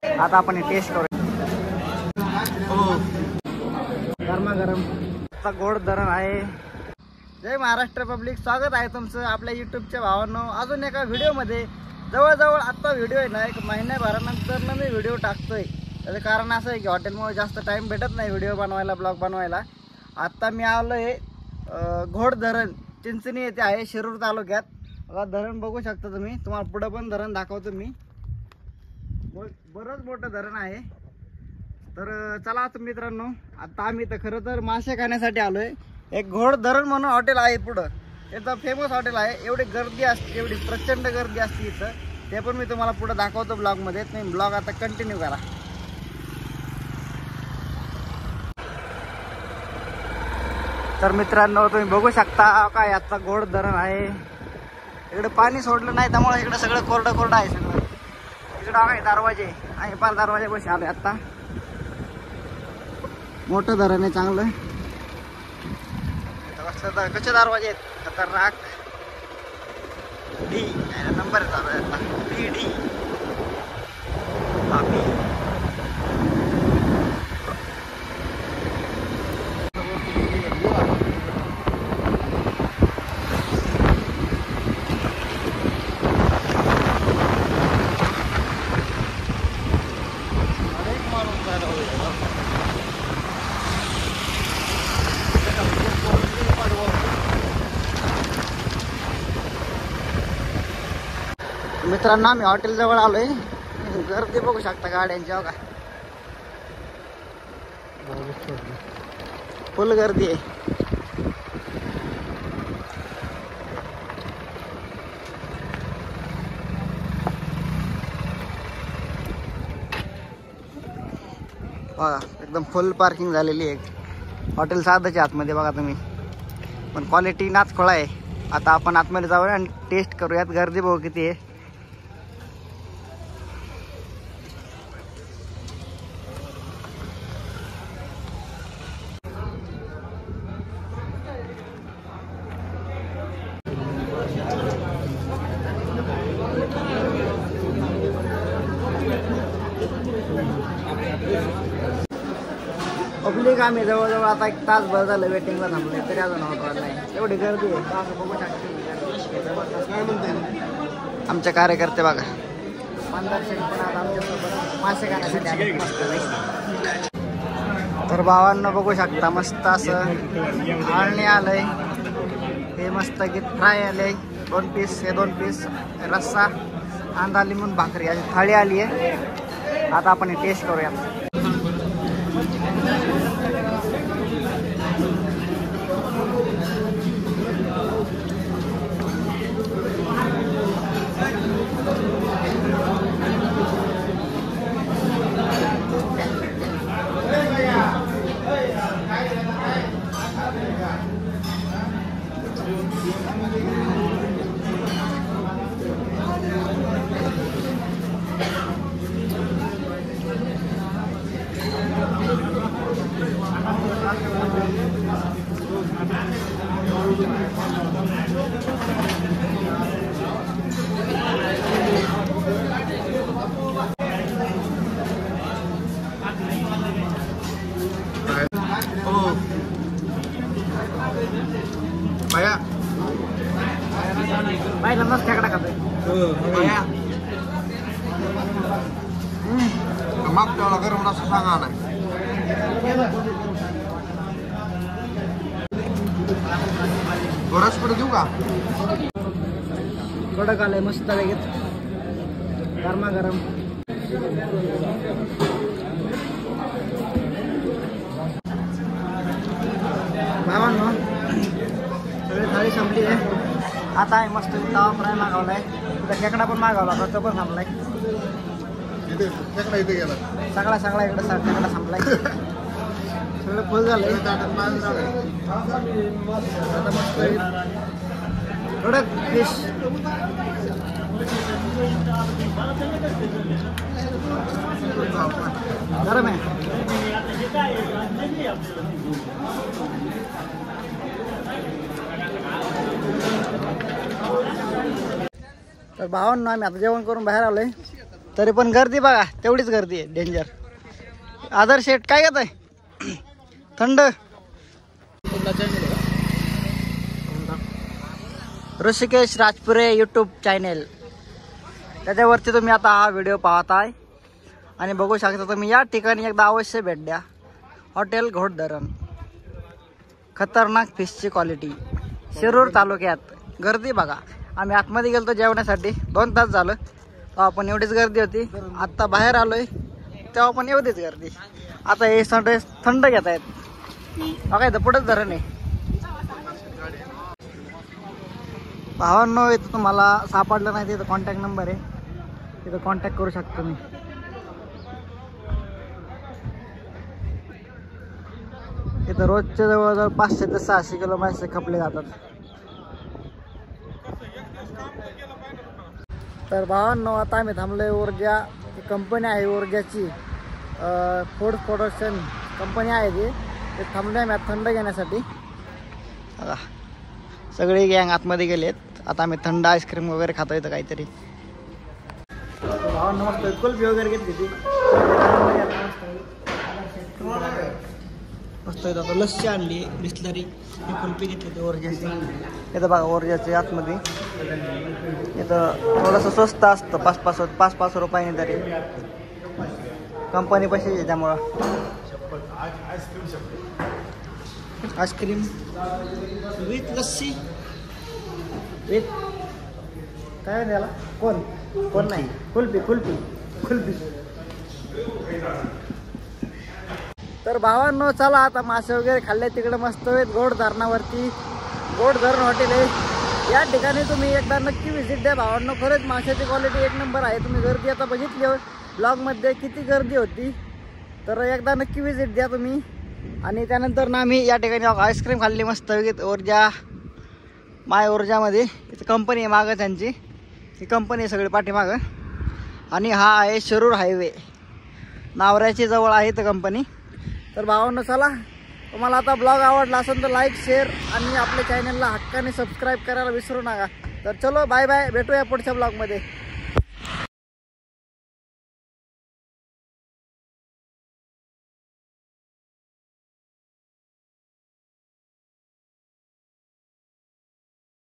आता आपण टेस्ट करू। गरमागरम गोड धरण आहे। जय महाराष्ट्र पब्लिक, स्वागत आहे तुमचं आपल्या यूट्यूबच्या भावांनो अजून एका व्हिडिओमध्ये। जवळजवळ आता व्हिडिओ आहे ना, एक महिन्याभरानंतर मी व्हिडिओ टाकतोय। त्याचं कारण असं आहे की हॉटेलमुळे जास्त टाइम भेटत नाही व्हिडिओ बनवायला, ब्लॉग बनवायला। आता मी आलो आहे घोड धरण, चिंचणी येथे आहे, शिरूर तालुक्यात। बघा धरण बघू शकता तुम्ही, तुम्हाला पुढे पण धरण दाखवतो मी। बरंच मोठं धरण आहे। तर चला आता मित्रांनो, आता आम्ही तर खरं तर मासे खाण्यासाठी आलोय। एक घोड धरण म्हणून हॉटेल आहे पुढं, एकदम फेमस हॉटेल आहे। एवढी गर्दी असते, एवढी प्रचंड गर्दी असते इथं, ते पण मी तुम्हाला पुढे दाखवतो ब्लॉगमध्ये। तुम्ही ब्लॉग आता कंटिन्यू करा। तर मित्रांनो तुम्ही बघू शकता काय आता घोड धरण आहे। इकडे पाणी सोडलं नाही त्यामुळे इकडे सगळं कोरडं कोरडं आहे सगळं। इकडे आहे दरवाजे, आणि पार दरवाजे बस आले। आता मोठं धरण आहे चांगलं। कसे दरवाजे आहेत खतरनाक। डी नंबर चालू आहे आता, डी मित्रांनो आम्ही हॉटेल जवळ आलोय। गर्दी बघू शकता गाड्यांची, बघा फुल गर्दी आहे। बघा एकदम फुल पार्किंग झालेली आहे। हॉटेल साधाच्या आतमध्ये बघा तुम्ही, पण क्वालिटी नाच खोळा आहे। आता आपण आतमध्ये जाऊया आणि टेस्ट करूयात। गर्दी बघू किती आहे। पब्लिक आम्ही जवळजवळ आता 1 तासभर झालं वेटिंगला थांबलोय, तरी अजून ऑर्डर नाही। एवढी गर्दी आहे, असं बघू शकता। आमचे कार्यकर्ते बघा, मासे खाण्यासाठी आले मस्त। तर भावांना बघू शकता मस्त असं आळणी आलंय, हे मस्त की फ्राय आले 2 पीस, हे 2 पीस रस्सा, कांदा लिंबून भाकरी अशी थाळी आली आहे। आता आपण टेस्ट करूया। भाई नमस्ते खेकडा खातोय। मागच्या गरम रस्सा सांगा नाही। थोडाच पुढे देऊ का? कडक आलंय मस्त वेगेत, गरमागरम। भावांनो सगळी थाळी संपली आहे। आता आहे मस्त तवा फ्राय मागवलाय, खेकडा पण मागवला, तो पण संपलाय। खेकडा इथे गेला सगळा इकडे खेकडा संपलाय, सगळं फुल झालंय। आता मस्त कडक फिश, गरम आहे। तर भावांना आम्ही आता जेवण करून बाहेर आलोय। तरी पण गर्दी बघा, तेवढीच गर्दी आहे डेंजर. आदर शेट काय घेत आहे? थंड. ऋषिकेश राजपुरे यूट्यूब चॅनेल, त्याच्यावरती तुम्ही आता हा व्हिडिओ पाहताय आणि बघू शकता तुम्ही. या ठिकाणी एकदा अवश्य भेट द्या. हॉटेल घोडधरण, खतरनाक फिशची क्वालिटी, शिरूर तालुक्यात. गर्दी बघा, आम्ही आतमध्ये गेलो जेवण्यासाठी, 2 तास झालं तेव्हा पण एवढीच गर्दी होती. आत्ता बाहेर आलोय तेव्हा पण एवढीच गर्दी. आता हे थंड घेत आहेत बघा. इथं पुढंच धरण आहे भावांनो. इथं तुम्हाला सापडलं नाही तिथं कॉन्टॅक्ट नंबर आहे, तिथं कॉन्टॅक्ट करू शकता तुम्ही. इथं रोजच्या जवळजवळ 500 ते 600 किलो मासे खपले जातात. तर भावांनो आता आम्ही थांबलोय ऊर्जा कंपनी आहे, ऊर्जाची फूड प्रोडक्शन कंपनी आहे ते थांबलोय आम्ही थंड घेण्यासाठी. बघा सगळे गँग आतमध्ये गेलेत. आता आम्ही थंड आईस्क्रीम वगैरे खातो इथं काहीतरी. भावांनो मस्त कुल्फी वगैरे घेतली ती मस्त. आता लस्सी आणली, बिस्लरी, कुल्फी घेतली ती ऊर्जाची. इथं बघा ऊर्जाचे आतमध्ये इथं थोडंसं स्वस्त असतं, 5-5 रुपयाने तरी. कंपनी पैसे त्यामुळं. आईस्क्रीम विथ लस्सी विथ काय द्याला कोण नाही, कुल्फी. तर भावांनो चला आता मासे वगैरे खाल्ले तिकडे मस्त आहेत गोड धरणावरती. गोड धरण हॉटेल आहे, या ठिकाणी तुम्ही एकदा नक्की व्हिजिट द्या भावांनो. खरंच माशाची क्वालिटी 1 नंबर आहे. तुम्ही गर्दी आता बघितली ब्लॉगमध्ये किती गर्दी होती, तर एकदा नक्की व्हिजिट द्या तुम्ही. आणि त्यानंतर ना आम्ही या ठिकाणी आईस्क्रीम खाल्ली मस्त. ऊर्जा माय ऊर्जामध्ये इथं कंपनी आहे मागं त्यांची, ही कंपनी आहे सगळी पाठीमागं. आणि हा आहे शिरूर हायवे, नावऱ्याची जवळ आहे इथं कंपनी. तर भावांनो चला, तुम्हाला आता ब्लॉग आवडला असेल तर लाईक, शेअर आणि आपल्या चॅनलला हक्काने सबस्क्राईब करायला विसरू नका. तर चलो बाय बाय, भेटूया पुढच्या ब्लॉगमध्ये.